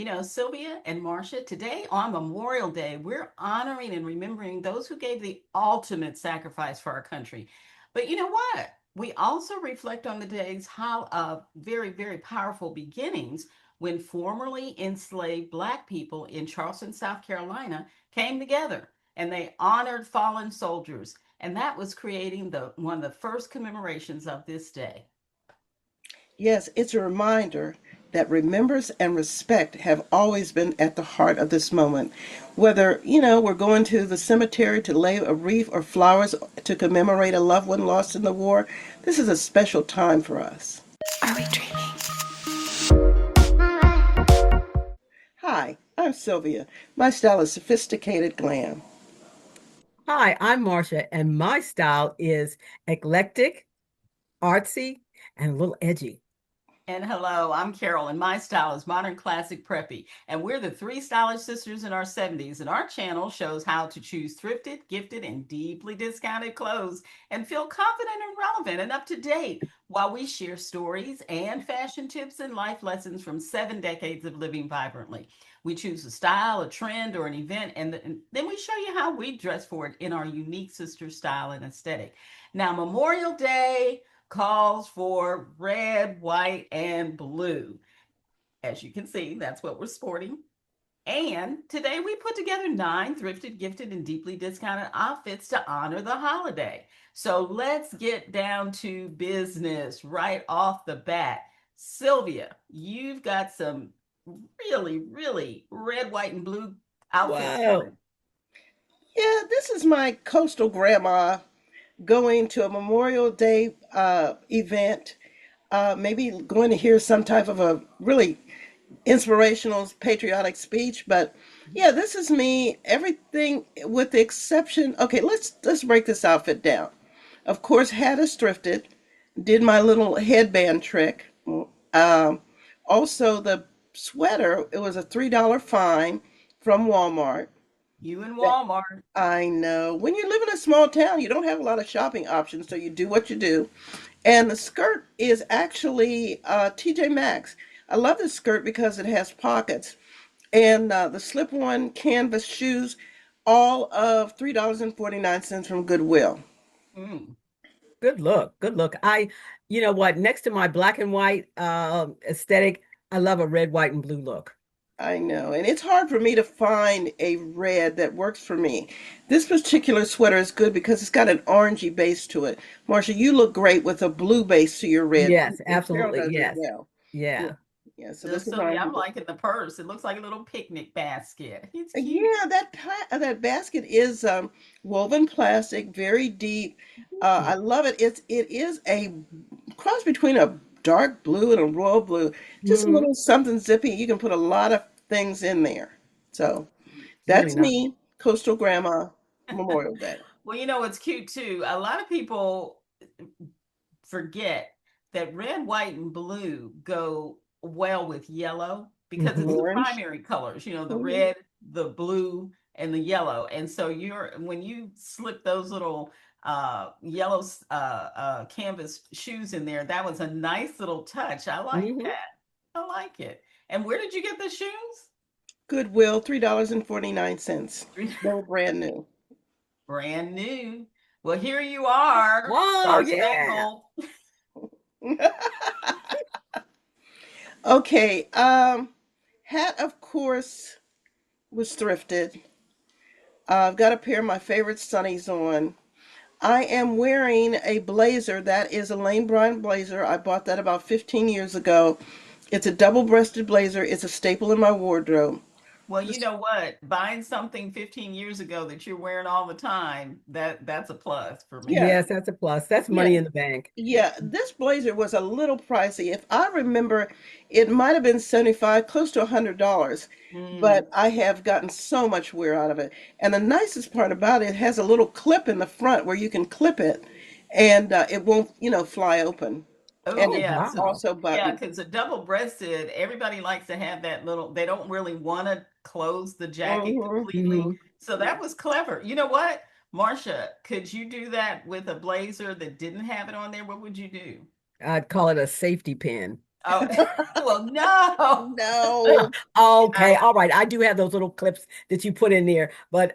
Sylvia and Marsha, today on Memorial Day, we're honoring and remembering those who gave the ultimate sacrifice for our country. But you know what? We also reflect on the days how of very, very powerful beginnings when formerly enslaved Black people in Charleston, South Carolina came together and they honored fallen soldiers. And that was creating the one of the first commemorations of this day. Yes, it's a reminder that remembrance and respect have always been at the heart of this moment. Whether, we're going to the cemetery to lay a wreath or flowers to commemorate a loved one lost in the war, this is a special time for us. Are we dreaming? Hi, I'm Sylvia. My style is sophisticated glam. Hi, I'm Marsha, and my style is eclectic, artsy, and a little edgy. And hello, I'm Carol, and my style is modern classic preppy. And we're the three stylish sisters in our 70s, and our channel shows how to choose thrifted, gifted, and deeply discounted clothes and feel confident and relevant and up to date while we share stories and fashion tips and life lessons from 7 decades of living vibrantly. We choose a style, a trend, or an event, and then we show you how we dress for it in our unique sister style and aesthetic. Now, Memorial Day calls for red, white, and blue. As you can see, that's what we're sporting. And today we put together 9 thrifted, gifted, and deeply discounted outfits to honor the holiday. So let's get down to business right off the bat. Sylvia, you've got some really, really red, white, and blue outfits Whoa. coming. Yeah, this is my coastal grandma going to a Memorial Day event, maybe going to hear some type of a really inspirational, patriotic speech. But yeah, this is me. Everything with the exception. Okay, let's break this outfit down. Of course, hat is thrifted. Did my little headband trick. Um, Also, the sweater. It was a $3 fine from Walmart. You in That Walmart. I know. When you live in a small town, you don't have a lot of shopping options, so you do what you do. And the skirt is actually TJ Maxx. I love this skirt because it has pockets. And the slip-on canvas shoes, all of $3.49 from Goodwill. Mm. Good look. Good look. You know what? Next to my black and white aesthetic, I love a red, white, and blue look. I know. And it's hard for me to find a red that works for me. This particular sweater is good because it's got an orangey base to it. Marsha, you look great with a blue base to your red. Yes, And Carol absolutely. does as yes. well. Yeah. Yeah. Yeah. So So, this is Sylvia, mine. I'm liking the purse. It looks like a little picnic basket. It's cute. Yeah, that basket is woven plastic, very deep. I Mhm. love it. It is a cross between a dark blue and a royal blue. Just a Mhm. little something zippy. You can put a lot of things in there. So It's really that's nice. me, Coastal Grandma, Memorial Day. Well, it's cute too. A lot of people forget that red, white, and blue go well with yellow because it's the Hmm. Orange. primary colors, the Hmm. red, the blue, and the yellow. And so when you slip those little yellow canvas shoes in there, that was a nice little touch. I like Hmm. that. I like it. And where did you get the shoes? Goodwill, $3.49. They were brand new. Brand new. Well, here you are, Oh, Star yeah. Spangled. Okay, hat of course was thrifted. I've got a pair of my favorite sunnies on. I am wearing a blazer that is a Lane Bryant blazer. I bought that about 15 years ago. It's a double-breasted blazer. It's a staple in my wardrobe. Well, you This, know what? Buying something 15 years ago that you're wearing all the time, that's a plus for me. yeah, Yes, that's a plus. That's yeah, money in the bank. yeah. This blazer was a little pricey. If I remember, it might have been 75, close to $100. Mm. But I have gotten so much wear out of it. And the nicest part about it, it has a little clip in the front where you can clip it, and it won't, fly open. Oh And Oh, it's yeah. So wow. also yeah, buttoned. because a double-breasted, everybody likes to have that little, they don't really want to close the jacket Hmm. completely. Hmm. So that was clever. You know what? Marsha, could you do that with a blazer that didn't have it on there? What would you do? I'd call it a safety pin. Oh, well, no. No. Okay, all right. I do have those little clips that you put in there, but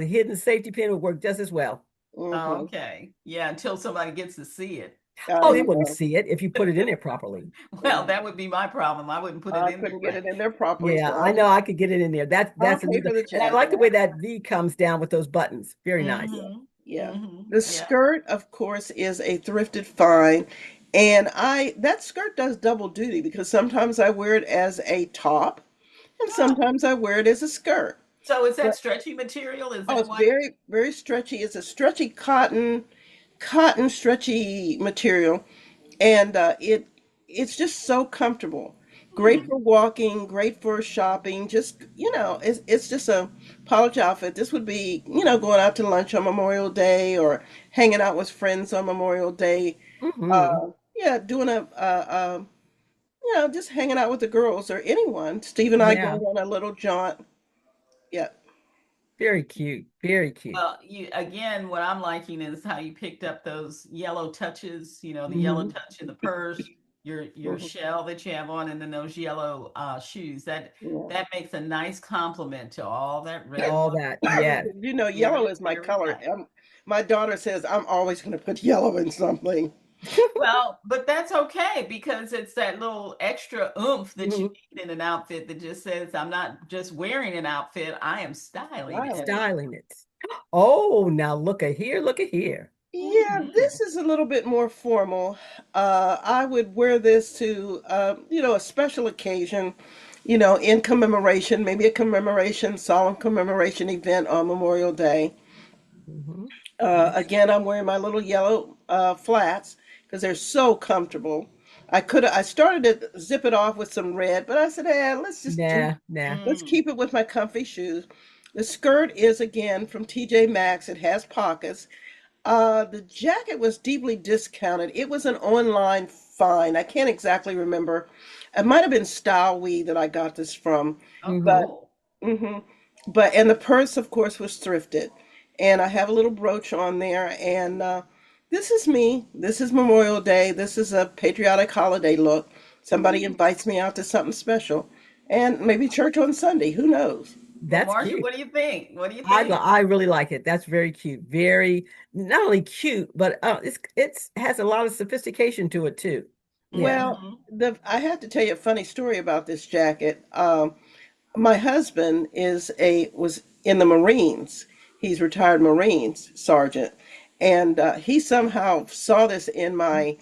hidden safety pin would work just as well. Hmm. Okay. Yeah, until somebody gets to see it. Oh, I they wouldn't know. see it if you put it in there properly. Well, Mm. that would be my problem. I wouldn't put it I in there couldn't get right. it in there properly, Yeah, so I know I could get it in there. I'll That's pay another, for the and I like the way jacket. that V comes down with those buttons. Very nice. Mm-hmm. Yeah. Mm-hmm. The Yeah. skirt, of course, is a thrifted find. And I that skirt does double duty because sometimes I wear it as a top and Oh, sometimes I wear it as a skirt. so is that But stretchy material? Is oh, that it's what? very, very stretchy. It's a stretchy cotton stretchy material, and it's just so comfortable. Great Hmm. for walking, great for shopping. Just it's just a polished outfit. This would be going out to lunch on Memorial Day or hanging out with friends on Memorial Day. Hmm. Yeah, doing just hanging out with the girls or anyone. Steve and I Yeah, going on a little jaunt. Yeah. very cute. Very cute. Well, you again, what I'm liking is how you picked up those yellow touches, the yellow Hmm. touch in the purse, your Mhm. shell that you have on, and then those yellow shoes. That Yeah. that makes a nice complement to all that red All one. that. Yes. Yellow Very, is my very color. nice. My daughter says I'm always going to put yellow in something. Well, but that's okay because it's that little extra oomph that you Hmm. need in an outfit that just says, I'm not just wearing an outfit, I am styling it. Styling. Styling it. Oh, now look at here. Look at here. Yeah, Mhm. this is a little bit more formal. I would wear this to, a special occasion, in commemoration, maybe a commemoration, solemn commemoration event on Memorial Day. Hmm. Again, I'm wearing my little yellow flats because they're so comfortable. I started to zip it off with some red, but I said, Nah, nah. let's Mm. keep it with my comfy shoes. The skirt is again from TJ Maxx. It has pockets. The jacket was deeply discounted. It was an online find. I can't exactly remember. It might have been Style We that I got this from, Oh, but Hmm. cool. hmm and the purse, of course, was thrifted. And I have a little brooch on there. And this is me. This is Memorial Day. This is a patriotic holiday look. Somebody Mm. invites me out to something special, and maybe church on Sunday. Who knows? Well, That's Marsha, cute. what do you think? What do you think? I really like it. That's very cute. Very not only cute, but it's has a lot of sophistication to it too. Yeah. Well, Hmm. I have to tell you a funny story about this jacket. My husband was in the Marines. He's retired Marines sergeant, and he somehow saw this in my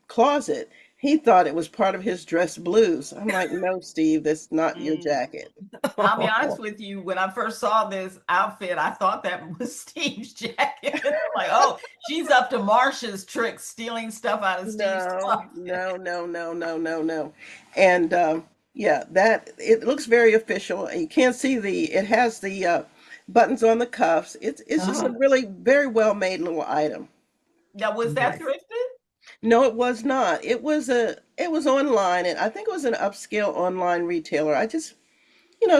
closet. He thought it was part of his dress blues. I'm like, no, Steve, that's not your Mm. jacket. I'll be honest with you. When I first saw this outfit, I thought that was Steve's jacket. Like, oh, she's up to Marsha's tricks, stealing stuff out of Steve's No, closet. no, no, no, no, no, no. And yeah, that it looks very official. You can't see it has the buttons on the cuffs. It's just a Uh-huh. really very well made little item. Now, was that Nice. thrifted? No, it was not. It was online, and I think it was an upscale online retailer. I just,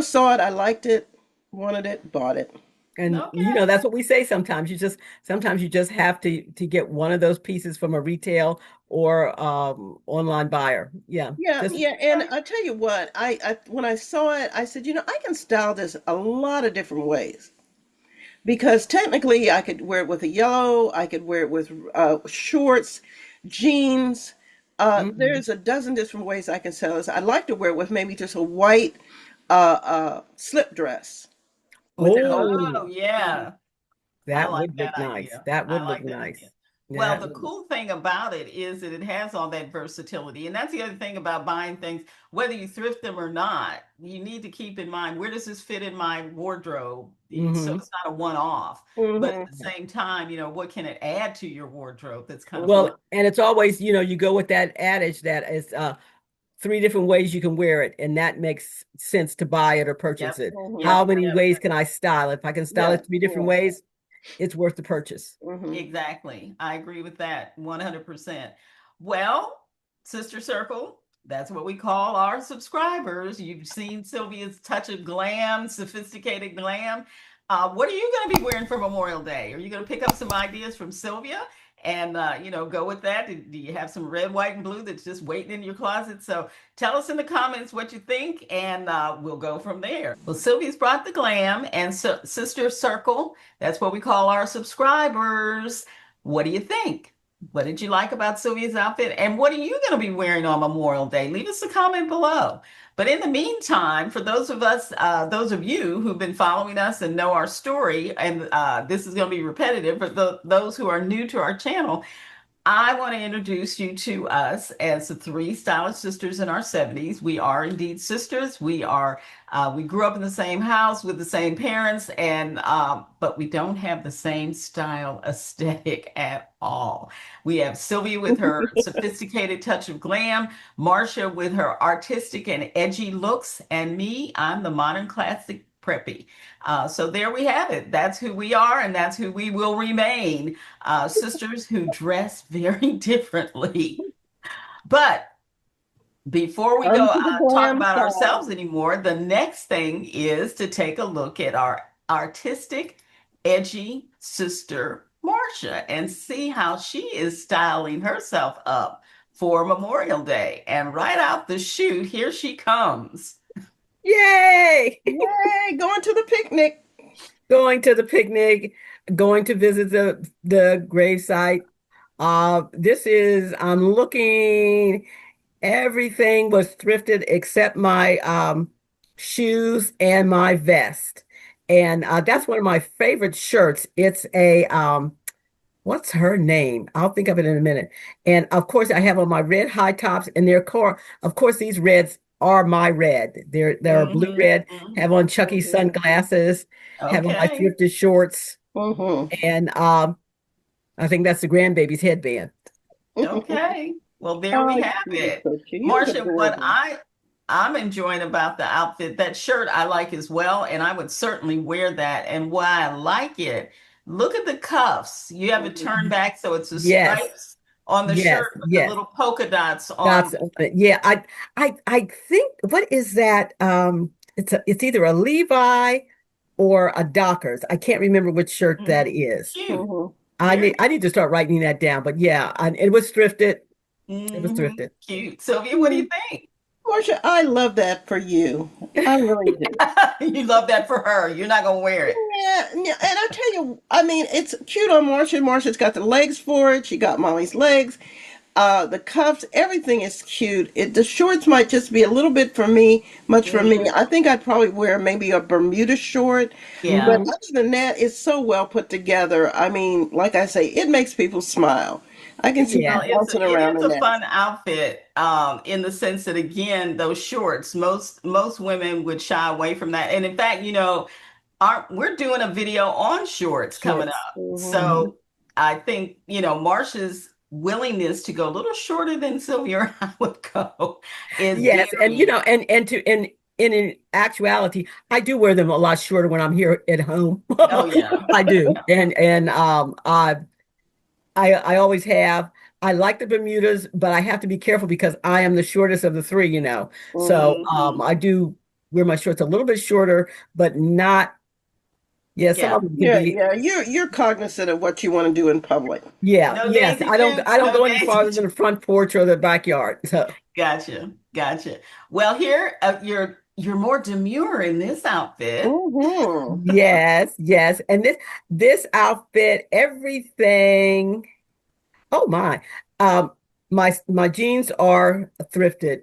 saw it, I liked it, wanted it, bought it. And Okay. that's what we say sometimes. Sometimes you just have to get one of those pieces from a retail or online buyer. Yeah. Yeah, Just yeah, and I tell you what, I when I saw it, I said, I can style this a lot of different ways because technically I could wear it with a yellow, I could wear it with shorts, jeans. mhm. There's a dozen different ways I can style this. I'd like to wear it with maybe just a white slip dress with it open. Oh, Oh, Mhm. yeah. I that like would that look nice. idea. That I would look like that nice. idea. Well, That the would. cool thing about it is that it has all that versatility. And that's the other thing about buying things, whether you thrift them or not, you need to keep in mind where does this fit in my wardrobe? So Hmm. it's not a one off. But at Hmm. the same time, what can it add to your wardrobe that's kind of fun? Hmm. Well, and it's always, you go with that adage that is three different ways you can wear it, and that makes sense to buy it or purchase Yep. it. Hmm. How Yep. many Yep. ways can I style it? If I can style Yeah, it three different yeah. ways, it's worth the purchase. Hmm. Exactly. I agree with that 100%. Well, Sister Circle, that's what we call our subscribers. You've seen Sylvia's touch of glam, sophisticated glam. What are you going to be wearing for Memorial Day? Are you going to pick up some ideas from Sylvia? and go with that. Do you have some red, white, and blue that's just waiting in your closet? So tell us in the comments what you think, and we'll go from there. Well, Sylvia's brought the glam and Sister Circle. That's what we call our subscribers. What do you think? What did you like about Sylvia's outfit? And what are you going to be wearing on Memorial Day? Leave us a comment below. But in the meantime, for those of you who've been following us and know our story, and this is going to be repetitive, but those who are new to our channel, I want to introduce you to us as the three stylish sisters in our 70s. We are indeed sisters. We grew up in the same house with the same parents, and but we don't have the same style aesthetic at all. We have Sylvia with her sophisticated touch of glam, Marsha with her artistic and edgy looks, and me, I'm the modern classic preppy. So there we have it. That's who we are, and that's who we will remain. Sisters who dress very differently. But before we go Under the talk glam about style. ourselves anymore, the next thing is to take a look at our artistic, edgy sister, Marsha, and see how she is styling herself up for Memorial Day. And right out the chute, here she comes. Yay! Yay, going to the picnic. Going to the picnic, going to visit the gravesite. I'm looking, everything was thrifted except my shoes and my vest. And that's one of my favorite shirts. It's a what's her name? I'll think of it in a minute. And of course, I have on my red high tops, and they're core. Of course, these reds are my red. They're blue Hmm. red. Have on Chucky Mhm. sunglasses. Have on my Okay. thrifted shorts, Mhm. and I think that's the grandbaby's headband. Okay. Well, there Oh, we have you look it. so cute. You look Marsha, what adorable. I'm enjoying about the outfit, that shirt I like as well, and I would certainly wear that. And why I like it, look at the cuffs. You have it Mhm. turned back so it's the Yes, stripes on the yes, shirt with the yes. little polka dots That's on. yeah. I think what is that? It's either a Levi or a Dockers. I can't remember which shirt that Mhm. is. Cute. Mhm. Very I need to start writing that down. But yeah, it was thrifted. It was thrifted. cute. Sylvia, what do Mhm. you think? Marsha, I love that for you. I really do. You love that for her. You're not gonna wear it. Yeah, yeah, and I tell you, I mean, it's cute on Marsha. Marsha's got the legs for it. She got mommy's legs. The cuffs, everything is cute. The shorts might just be a little bit for me, much for me. Mhm. I think I'd probably wear maybe a Bermuda short, but Yeah. Hmm. other than that, it's so well put together. I mean, like I say, it makes people smile. I can see you Well, Yeah. bouncing it around is in a that. fun outfit, in the sense that again, those shorts, most women would shy away from that. And in fact, we're doing a video on shorts coming Shorts. up. Hmm. Hmm. So I think, Marsha's willingness to go a little shorter than Sylvia or I would go is Yes, and very, in actuality, I do wear them a lot shorter when I'm here at home. oh yeah. I do, and I always have. I like the Bermudas, but I have to be careful because I am the shortest of the three, you know. So Hmm. Hmm. I do wear my shorts a little bit shorter, but not. Yeah, some Yeah. of them can Yeah, be. yeah. You're cognizant of what you want to do in public. Yeah, No yes. daisy dukes, I don't no go any daisy. farther than the front porch or the backyard. So Gotcha. Gotcha. Well, here, you're more demure in this outfit. Hmm. yes, yes. And this outfit, everything. Oh my. Um, my jeans are thrifted.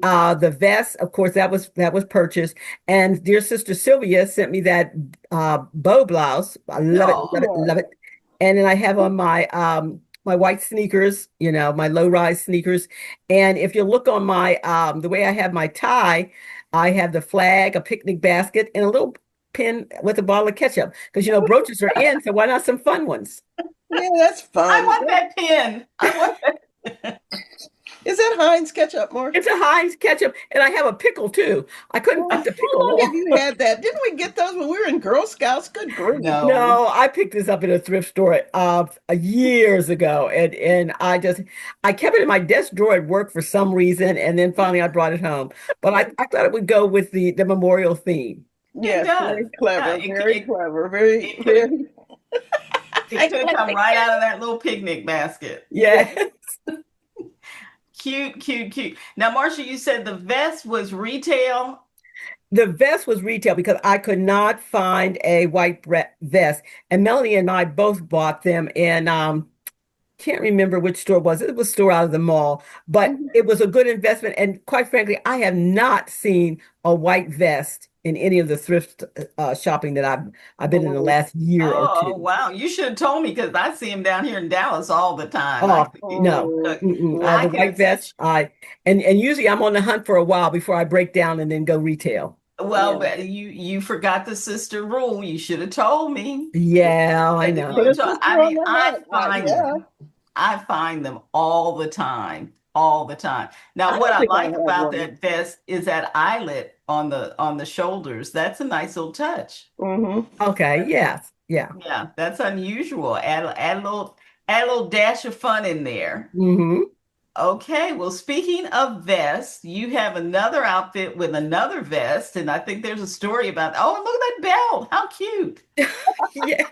The vest, of course, that was purchased. And dear sister Sylvia sent me that bow blouse. I love it, love Oh, it, love it. And then I have on my white sneakers, my low-rise sneakers. And if you look on my the way I have my tie, I have the flag, a picnic basket, and a little pin with a bottle of ketchup. Because brooches are in, so why not some fun ones? Yeah, that's I fun. want that pin. I want that. Is that Heinz ketchup, It's Marsha? a Heinz ketchup, and I have a pickle too. I couldn't Well, find the how pickle long have more. you had that? Didn't we get those when we were in Girl Scouts? Good grief. No. No, I picked this up at a thrift store years ago, and I kept it in my desk drawer at work for some reason, and then finally I brought it home. But I thought it would go with the memorial theme. It Yes, does. very clever, Yeah, very clever, very, it could have very. It could come right out of that little picnic basket. Yeah. Cute, cute, cute. Now, Marsha, you said the vest was retail. The vest was retail because I could not find a white vest. And Melanie and I both bought them in can't remember which store it was. It was a store out of the mall, but Mhm. it was a good investment. And quite frankly, I have not seen a white vest in any of the thrift shopping that I've been in the Mhm. last year or Oh, two. wow. You should have told me because I see him down here in Dallas all the time. Oh no, Look, The I can white vest. attest. And usually I'm on the hunt for a while before I break down and then go retail. Well, Yeah. but you forgot the sister rule. You should have told me. Yeah, I Because if Put you a know. told, sister on the I hunt. find Yeah. them. I find them all the time, all the time. I Now, what don't I think I like have about one. that vest is that eyelet on the shoulders. That's a nice little touch. Hmm. Okay, yes, yeah. Yeah, that's unusual. Add a little dash of fun in there. Hmm. Okay, well, speaking of vests, you have another outfit with another vest, and I think there's a story about. Oh, and look at that belt! How cute! Yeah.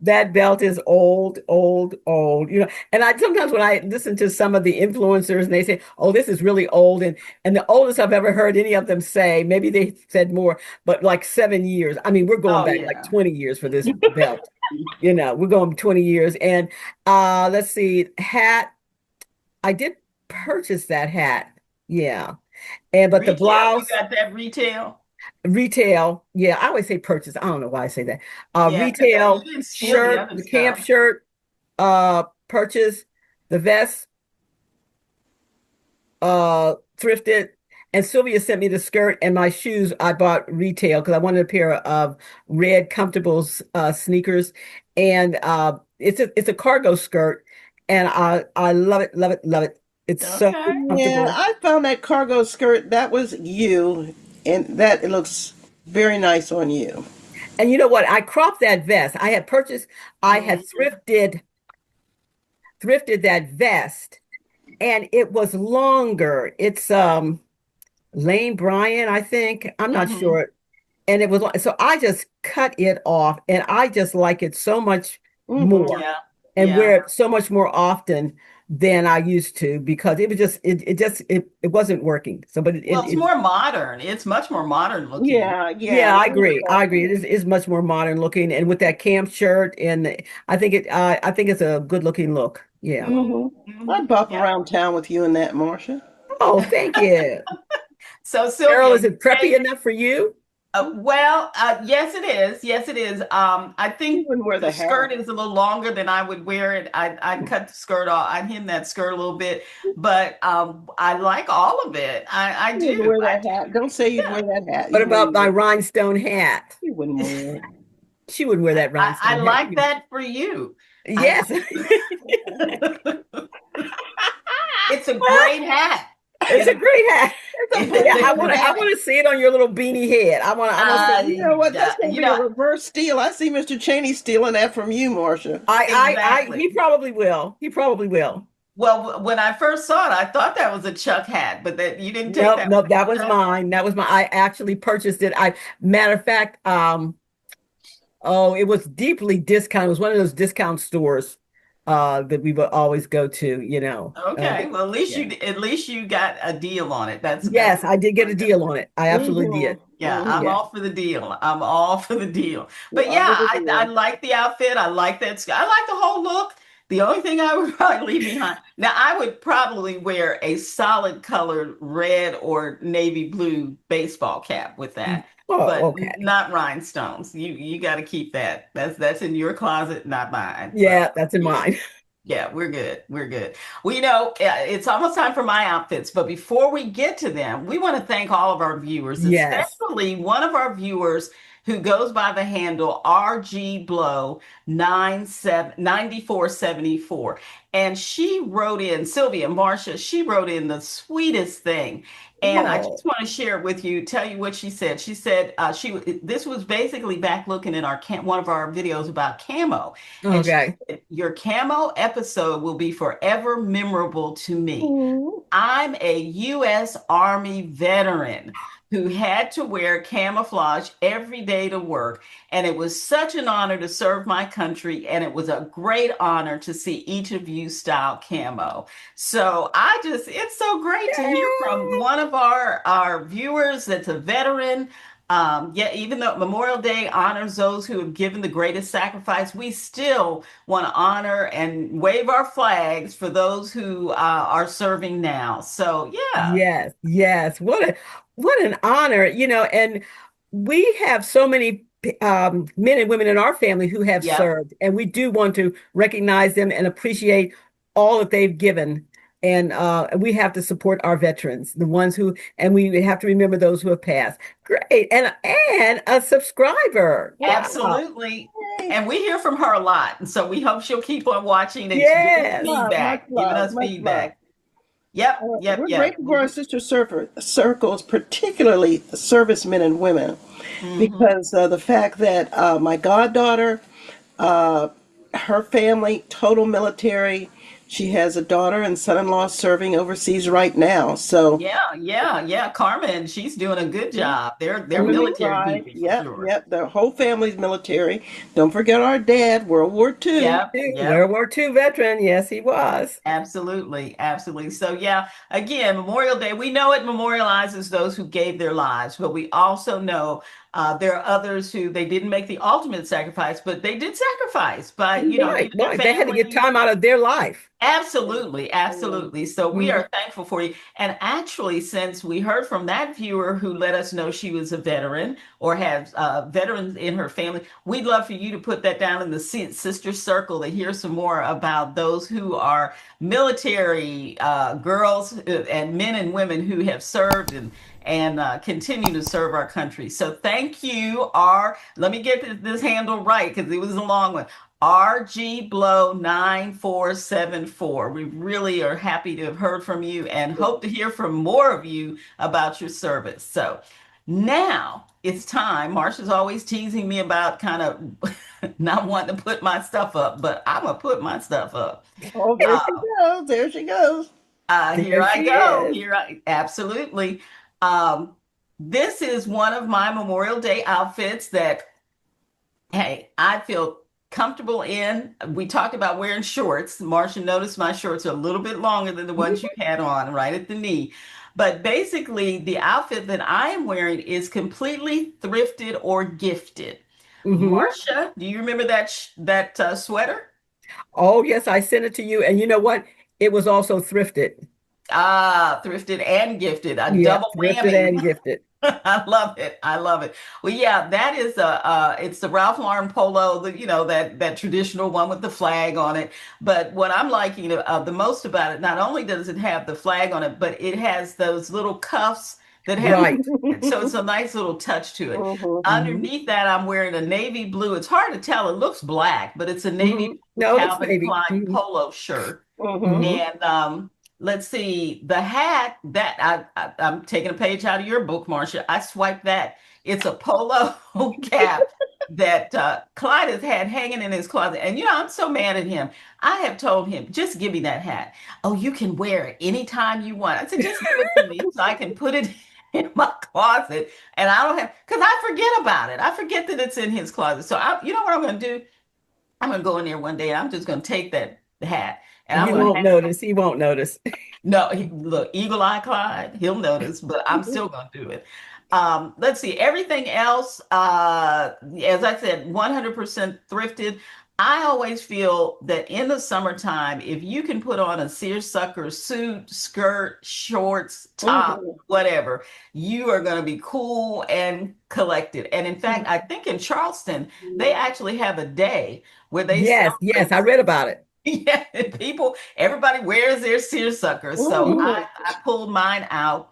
That belt is old, old, old. And I sometimes when I listen to some of the influencers and they say, "Oh, this is really old," and the oldest I've ever heard any of them say, maybe they said more, but like 7 years. I mean, we're going Oh back like yeah. 20 years for this belt. We're going 20 years. And let's see, hat. I did purchase that hat. Yeah. And but the Retail, you blouse, got that retail? retail, yeah, I always say purchase. I don't know why I say that. Yeah, because you Retail didn't steal the shirt, other the camp stuff. shirt, purchase, the vest, thrifted, and Sylvia sent me the skirt and my shoes I bought retail because I wanted a pair of red comfortable sneakers. And it's a cargo skirt and I love it, love it, love it. It's so Okay. Yeah, comfortable. I found that cargo skirt. That was you, and that it looks very nice on you. And you know what? I cropped that vest. I had Mhm. thrifted that vest and it was longer. It's Lane Bryant, I think. I'm not Mhm. sure. And it was so I just cut it off and I just like it so much Hmm. more Yeah. and Yeah. wear it so much more often than I used to because it was just it wasn't working. So but Well, it's more modern. It's much more modern looking. Yeah, yeah, yeah, I really agree. I agree. does. Is much more modern looking and with that camp shirt and I think it's a good looking look. Yeah. Hmm. Hmm. I'd bop Yeah. around town with you in that, Marsha. Oh, thank you. So Carol, Sylvia, is you it preppy say, enough for you? well, yes, it is. Yes, it is. I You think wouldn't wear the the skirt hat. is a little longer than I would wear it. I'd cut the skirt off. I'd hem that skirt a little bit, but I like all of it. I You wouldn't do. wear I that do. hat. Don't say you'd Yeah. wear that hat. What You about wouldn't my wear it. rhinestone hat? You wouldn't wear it. She wouldn't wear that I rhinestone hat. like that for you. I Yes. It's a great hat. It's a It, great hat. It's a it's Yeah, a pretty I great. want to see it on your little beanie head. I want to see. Uh, You know what? That's going to you be a know reverse steal. I see Mr. Cheney stealing that from you, Marsha. exactly. He probably will. He probably will. Well, when I first saw it, I thought that was a Chuck hat, but that you didn't take Nope, that nope, one, that was Chuck. mine. That was my, I actually purchased it. Matter of fact, oh, it was deeply discounted. It was one of those discount stores, that we would always go to. Okay, well, Yeah. at least you got a deal on it. That's Yes, I did get a deal on it. I absolutely Hmm. did. yeah, I'm Hmm. Yeah. all for the deal. I'm all for the deal. You're But all yeah, over the I deal. like the outfit. I like that. I like the whole look. The only thing I would probably leave behind. Now, I would probably wear a solid colored red or navy blue baseball cap with that, Oh, but okay. not rhinestones. You got to keep that. That's in your closet, not mine. So Yeah, that's in yeah. mine. Yeah, we're good. We're good. Well, it's almost time for my outfits, but before we get to them, we want to thank all of our viewers, Yes. especially one of our viewers who goes by the handle RG Blow 9474. And she wrote in, Sylvia Marsha, she wrote in the sweetest thing. And I Oh, just want to share it with you, tell you what she said. She said this was basically back looking at one of our videos about camo. And she okay. said, your camo episode will be forever memorable to me. Mhm. I'm a U.S. Army veteran. who had to wear camouflage every day to work. And it was such an honor to serve my country. And it was a great honor to see each of you style camo. So it's so great to hear from Yay! one of our viewers that's a veteran. Yeah, even though Memorial Day honors those who have given the greatest sacrifice, we still want to honor and wave our flags for those who are serving now. So, yeah. Yes, yes. What an honor, and we have so many men and women in our family who have Yep. served, and we do want to recognize them and appreciate all that they've given. And we have to support our veterans, the ones who, and we have to remember those who have passed. Great, and a subscriber. Wow. Absolutely. Yay. And we hear from her a lot. And so we hope she'll keep on watching and Yes. Much giving love, us much love. feedback. Yep, yep, We're yep. grateful for our sister surfer circles, particularly the servicemen and women, Mm-hmm. because the fact that my goddaughter, uh, her family, total military, she has a daughter and son-in-law serving overseas right now. So Yeah, yeah, yeah. Carmen, she's doing a good job. They're Emily military Clyde, people for yep, sure. yep, the whole family's military. Don't forget our dad, World War II. Yep, yep. World War II veteran. Yes, he was. Absolutely, absolutely. So, yeah, again, Memorial Day, we know it memorializes those who gave their lives, but we also know there are others who they didn't make the ultimate sacrifice, but they did sacrifice by, Right, leaving their right. They had to get families. time out of their life. Absolutely, absolutely. So we Mhm. are thankful for you. And actually, since we heard from that viewer who let us know she was a veteran or has veterans in her family, we'd love for you to put that down in the sister circle to hear some more about those who are military girls and men and women who have served and continue to serve our country. So thank you, let me get this handle right because it was a long one. RG Blow 9474. We really are happy to have heard from you and hope to hear from more of you about your service. So now it's time. Marsha's always teasing me about kind of not wanting to put my stuff up, but I'm going to put my stuff up. Oh, there she Uh, goes. There she goes. Here There I she go. is. Absolutely. Um, this is one of my Memorial Day outfits that hey, I feel comfortable in. We talked about wearing shorts. Marsha noticed my shorts are a little bit longer than the ones you had on, right at the knee. But basically, the outfit that I am wearing is completely thrifted or gifted. Hmm. Marsha, do you remember that sweater? Oh, yes, I sent it to you. And you know what? It was also thrifted. Ah, thrifted and gifted, a Yep, double thrifted whammy. and gifted. I love it. I love it. Well, yeah, that is it's the Ralph Lauren polo, that traditional one with the flag on it. But what I'm liking the most about it, not only does it have the flag on it, but it has those little cuffs that have, Right. so it's a nice little touch to it. Mhm. Hmm. Underneath that, I'm wearing a navy blue. It's hard to tell. It looks black, but it's a navy Hmm. blue No, it looks Calvin maybe. Klein Hmm. polo shirt. Mhm. Hmm. And let's see, the hat that I'm taking a page out of your book, Marsha. I swiped that. It's a polo cap that Clyde has had hanging in his closet. And I'm so mad at him. I have told him, just give me that hat. Oh, you can wear it anytime you want. I said, just give it to me so I can put it in my closet. And I don't have, because I forget about it. I forget that it's in his closet. So you know what I'm going to do? I'm going to go in there one day and I'm just going to take that hat and I'm He going to won't notice. He won't notice. no, look, Eagle Eye Clyde, he'll notice, but I'm still gonna do it. Let's see, everything else, as I said, 100% thrifted. I always feel that in the summertime, if you can put on a seersucker suit, skirt, shorts, top, Mhm. whatever, you are going to be cool and collected. And in fact, I think in Charleston, they actually have a day where they Yes, yes, celebrate. I read about it. Yeah, everybody wears their seersuckers. So Mhm. Mhm. I pulled mine out.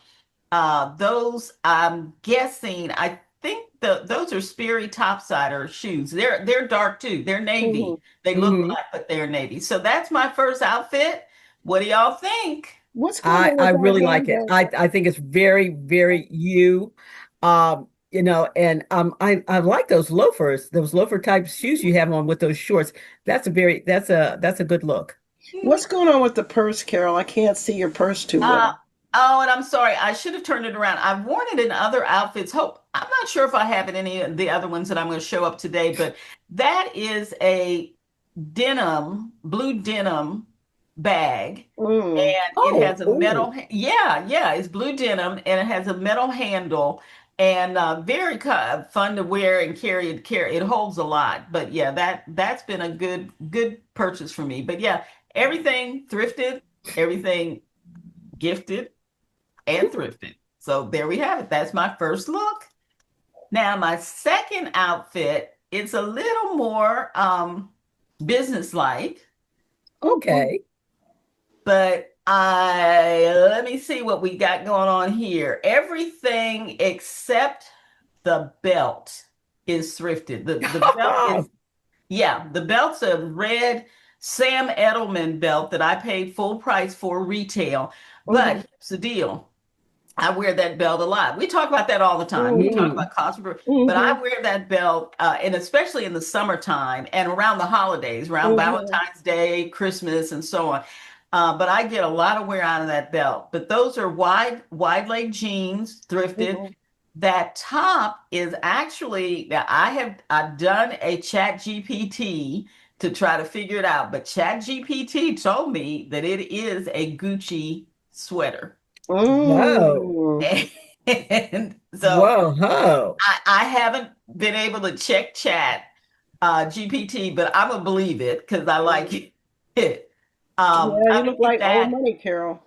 Those I'm guessing, I think those are Sperry topsider shoes. They're dark too. They're Mhm. navy. They look Hmm. black, but they're navy. So that's my first outfit. What do y'all think? What's going I on I with our really like it. handbag? I think it's very, very you. And I like those loafers, those loafer type shoes you have on with those shorts. That's a good look. What's going on with the purse, Carol? I can't see your purse too Uh, well. Oh, and I'm sorry, I should have turned it around. I've worn it in other outfits. Hope I'm not sure if I have it in any of the other ones that I'm going to show up today, but that is a denim, blue denim bag. Mm. And it Oh, has a ooh. metal, yeah, yeah, it's blue denim and it has a metal handle and very fun to wear and carry. It holds a lot, but yeah, that's been a good purchase for me. But yeah, everything thrifted, everything gifted and thrifted. So there we have it. That's my first look. Now my second outfit, it's a little more business-like, Mhm. Okay. but I let me see what we got going on here. Everything except the belt is thrifted. The belt is yeah, the belt's a red Sam Edelman belt that I paid full price for retail. But Mhm. here's the deal. I wear that belt a lot. We talk about that all the time. We talk Mm, about cost, but I Mhm. wear that belt, and especially in the summertime and around the holidays, around Mhm. Valentine's Day, Christmas, and so on. But I get a lot of wear out of that belt. But those are wide leg jeans, thrifted. Mhm. That top is actually now I've done a chat GPT to try to figure it out, but chat GPT told me that it is a Gucci sweater. whoa. Mm. And so Whoa, ho. I haven't been able to check chat GPT, but I'm gonna believe it because I like Mm. it. Yeah, you look Underneath like old that, money, Carol.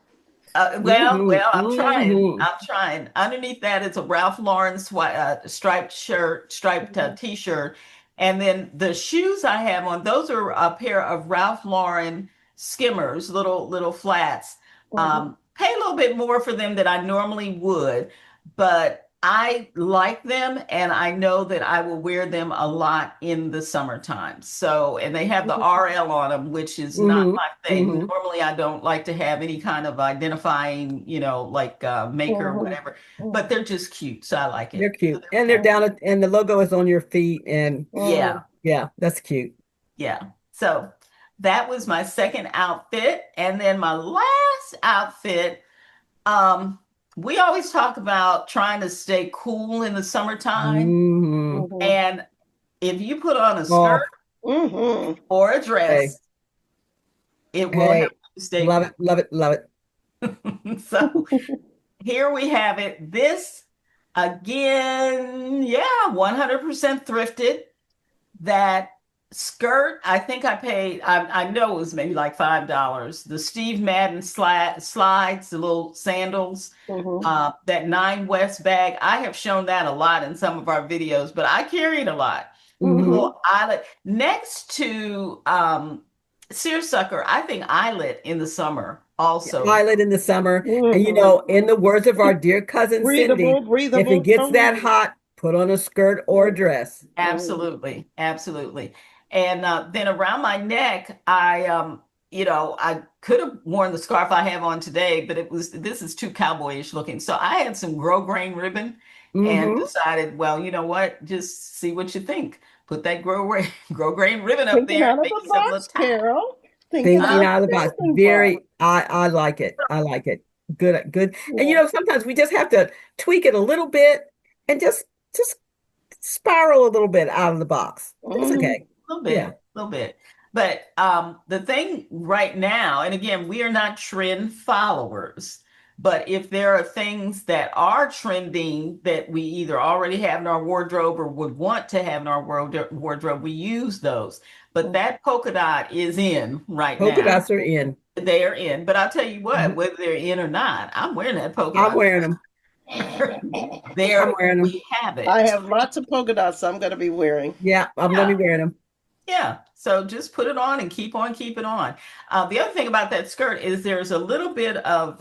Hmm. I'm trying. Hmm. I'm trying. Underneath that, it's a Ralph Lauren striped shirt, striped Mhm. t-shirt, and then the shoes I have on, those are a pair of Ralph Lauren skimmers, little flats. Mhm. Pay a little bit more for them than I normally would, but I like them, and I know that I will wear them a lot in the summertime. So, and they have the Mhm. RL on them, which is not Hmm. my thing. Hmm. Normally, I don't like to have any kind of identifying, like maker or Mhm. whatever, but Mhm. they're just cute. So I like They're it. So cute. there And we they're have down at, and the logo is on your feet. And it. Yeah, Mhm. yeah, that's cute. yeah. So that was my second outfit. And then my last outfit, um, we always talk about trying to stay cool in the summertime. Hmm. Mhm. And if you put on a skirt Oh, Mhm. or a hey, dress, it will help hey, you stay love cool. it, love it, love it. So here we have it. This again, yeah, 100% thrifted. That skirt, I think I paid, I know it was maybe like $5. The Steve Madden slides, the little sandals, Mhm. that Nine West bag. I have shown that a lot in some of our videos, but I carry it a lot. Hmm. Mhm. Little eyelet next to seersucker. I think eyelet in the summer also. Violet in the summer. And Mhm. in the words of our dear cousin Cindy, Breathable, if it breathable, gets that total. hot, put on a skirt or a dress. Mhm. Absolutely, absolutely. And then around my neck, I could have worn the scarf I have on today, but this is too cowboyish looking. So I had some grow grain ribbon and Hmm. decided, well, you know what? Just see what you think. Put that grow grain ribbon up Thinking there and out of make the yourself look box, tight. Carol. Thinking Thinking out Huh? of out of the the box. building block. I like it. I like it. Good, good. And Yeah. sometimes we just have to tweak it a little bit and just spiral a little bit out of the box. That's Mhm. okay. A little Yeah. bit, a little bit. But the thing right now, and again, we are not trend followers, but if there are things that are trending that we either already have in our wardrobe or would want to have in our wardrobe, we use those. But that polka dot is in right Polka now. dots are in. They are in. But I'll tell you what, Mhm. whether they're in or not, I'm wearing that polka I'm dot. wearing them. I'm There wearing them. we have I it. have lots of polka dots I'm going to be wearing. Yeah, I'm gonna Yeah. be wearing them. Yeah, so just put it on and keep on keeping on. The other thing about that skirt is there's a little bit of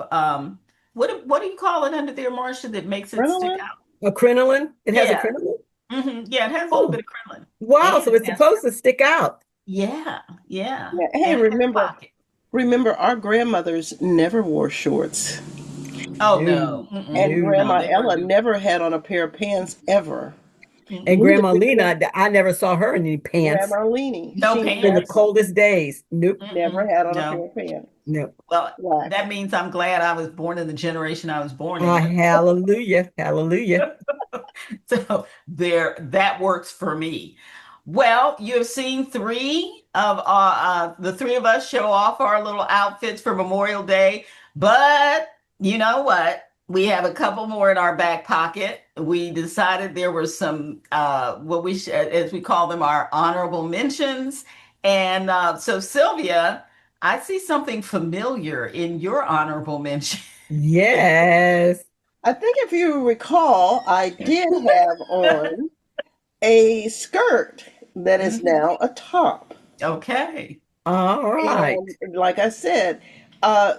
what do you call it under there, Marsha, that makes it stick Crinoline? out? A crinoline. It has a Yeah, crinoline. yeah, it has a little bit Oh, of crinoline, wow. and So it it's has supposed to stick out. yeah, yeah, Yeah. Hey, and it has a remember, pocket. remember, our grandmothers never wore shorts, Oh No, no, and no, no. Grandma they weren't Ella doing. never had on a pair of pants ever. And Mm-mm. Neither Grandma did Lena, I never saw her in any pants Grandma Leanie. No She in the pants. coldest days. Nope, never Mm-mm. had on a pair No. of pants. nope. Well, Black. that means I'm glad I was born in the generation I was born Ah, in. hallelujah, hallelujah. So there, that works for me. Well, you have seen three of the three of us show off our little outfits for Memorial Day, but you know what? We have a couple more in our back pocket. We decided there were some what as we call them, our honorable mentions. And so, Sylvia, I see something familiar in your honorable mention. Yes. I think if you recall, I did have on a skirt that is Mhm. now a top. Okay. All right. And like I said, uh,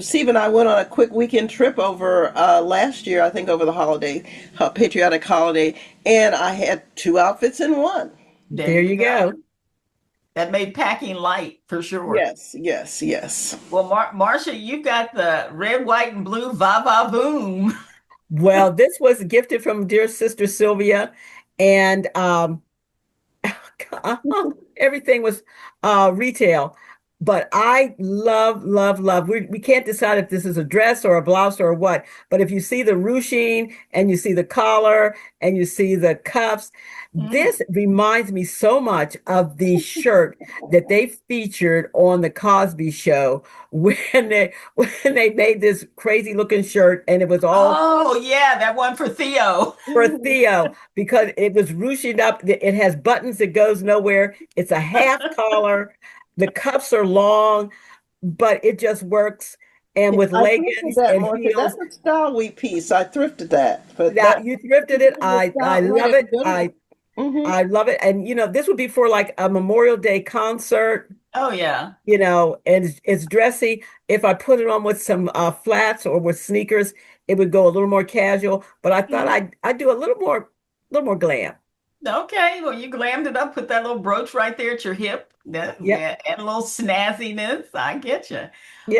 Steve and I went on a quick weekend trip over last year, I think over the holiday, patriotic holiday, and I had two outfits in one. There There you you go. go. That made packing light for sure. Yes, yes, yes. Well, Marsha, you got the red, white, and blue va va boom. Well, this was gifted from dear sister Sylvia, and everything was retail. But I love, love, love. We can't decide if this is a dress or a blouse or what. But if you see the ruching and you see the collar and you see the cuffs, Mm. this reminds me so much of the shirt that they featured on the Cosby Show when they made this crazy looking shirt and it was all Oh, yeah, that one for Theo. for Theo because it was ruching up. It has buttons that goes nowhere. It's a half collar. The cuffs are long, but it just works. And Yeah, with I thrifted leggings that, and Martha. That's heels. a style week piece. I thrifted that, but Now that you thrifted it. was I style right love at it. good. Mm-hmm. I love it. And this would be for like a Memorial Day concert, Oh, yeah. and it's dressy. If I put it on with some flats or with sneakers, it would go a little more casual. But I thought Mhm. I'd do a little more glam. Okay, well, you glammed it up, put that little brooch right there at your hip, Yep. yeah, and a little snazziness. I get you.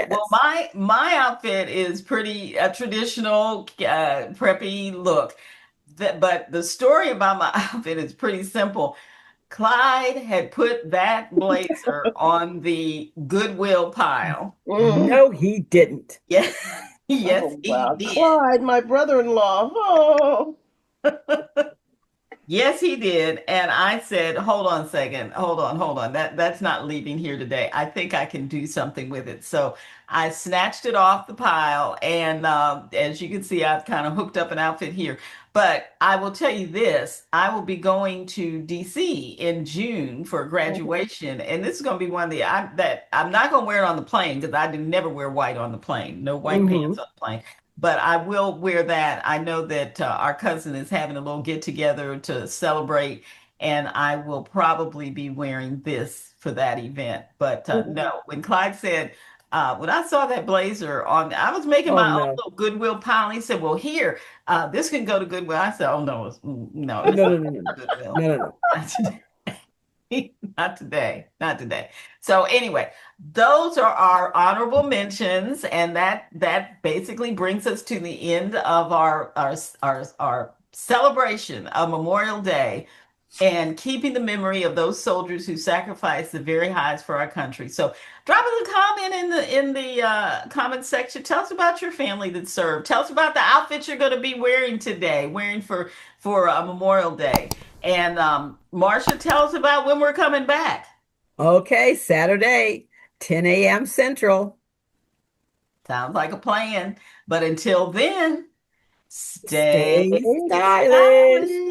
Well, Yes. my outfit is pretty traditional, preppy look. But the story about my outfit is pretty simple. Clyde had put that blazer on the Goodwill pile. Mm. No, he didn't. Yes, yes, Oh he wow, did. Clyde, my brother-in-law. Oh, Yes, he did. And I said, hold on a second. Hold on, hold on. That's not leaving here today. I think I can do something with it. So I snatched it off the pile. And as you can see, I've kind of hooked up an outfit here. But I will tell you this, I will be going to DC in June for mhm, graduation. And this is going to be one of the that I'm not going to wear it on the plane because I do never wear white on the plane. No white pants Hmm. on the plane, but I will wear that. I know that our cousin is having a little get together to celebrate, and I will probably be wearing this for that event. But mhm. no, when Clyde said, when I saw that blazer on, I was making Oh my own no. little Goodwill pile. He said, well, here, this can go to Goodwill. I said, oh, no, no, Oh, this no, is no, no, no, no, Goodwill. no, no, no. Not today. Not today. Not today. So anyway, those are our honorable mentions, and that basically brings us to the end of our celebration of Memorial Day and keeping the memory of those soldiers who sacrificed the very highest for our country. So drop us a comment in the comment section. Tell us about your family that served. Tell us about the outfit you're going to be wearing today, wearing for Memorial Day. And Marsha, tell us about when we're coming back. Okay, Saturday, 10 a.m. Central. Sounds like a plan. But until then, stay Stay Very stylish. stylish.